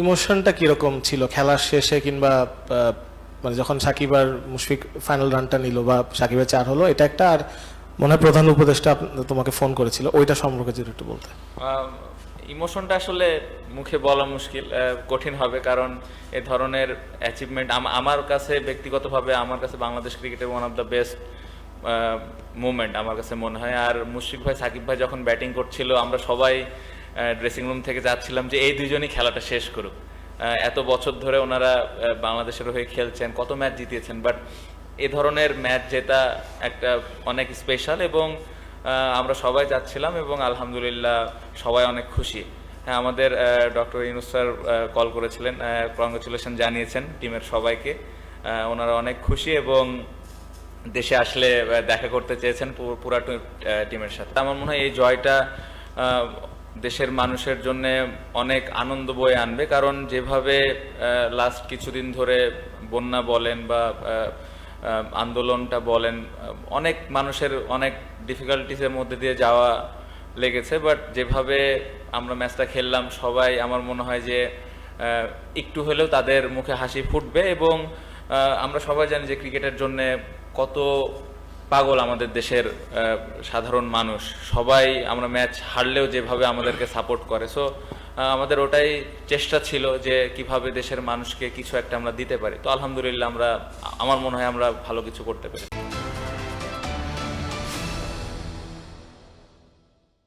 ইমোশনটা কিরকম ছিল খেলার শেষে, কিংবা মানে যখন সাকিব আর মুশফিক ফাইনাল রানটা নিল বা সাকিবের 4 হলো, এটা একটা, আর মনে হয় প্রধান উপদেষ্টা তোমাকে ফোন করেছিল, ওইটা সম্পর্কে যদি একটু বলতে। ইমোশনটা আসলে মুখে বলা মুশকিল, কঠিন হবে, কারণ এ ধরনের অ্যাচিভমেন্ট আমার কাছে ব্যক্তিগতভাবে আমার কাছে বাংলাদেশ ক্রিকেটের one of the best movement আমার কাছে মনে হয়। আর মুশফিক ভাই সাকিব ভাই যখন ব্যাটিং করছিল আমরা সবাই ড্রেসিং রুম থেকে যাচ্ছিলাম যে এই দুইজনই খেলাটা শেষ করুক। এত বছর ধরে ওনারা বাংলাদেশের হয়ে খেলছেন, কত ম্যাচ জিতিয়েছেন, বাট এ ধরনের ম্যাচ জেতা একটা অনেক স্পেশাল, এবং আমরা সবাই যাচ্ছিলাম এবং আলহামদুলিল্লাহ সবাই অনেক খুশি। হ্যাঁ, আমাদের ডক্টর ইউনূস স্যার কল করেছিলেন, কংগ্রেচুলেশন জানিয়েছেন টিমের সবাইকে, ওনারা অনেক খুশি এবং দেশে আসলে দেখা করতে চেয়েছেন পুরা টিমের সাথে। আমার মনে হয় এই জয়টা দেশের মানুষের জন্য অনেক আনন্দ বয়ে আনবে, কারণ যেভাবে লাস্ট কিছুদিন ধরে বন্যা বলেন বা আন্দোলনটা বলেন, অনেক মানুষের অনেক ডিফিকাল্টিসের মধ্যে দিয়ে যাওয়া লেগেছে, বাট যেভাবে আমরা ম্যাচটা খেললাম সবাই, আমার মনে হয় যে একটু হলেও তাদের মুখে হাসি ফুটবে। এবং আমরা সবাই জানি যে ক্রিকেটের জন্য কত পাগল আমাদের দেশের সাধারণ মানুষ, সবাই আমরা ম্যাচ হারলেও যেভাবে আমাদেরকে সাপোর্ট করে। সো আমাদের ওটাই চেষ্টা ছিল যে কিভাবে দেশের মানুষকে কিছু একটা আমরা দিতে পারি। তো আলহামদুলিল্লাহ আমার মনে হয় আমরা ভালো কিছু করতে পারি।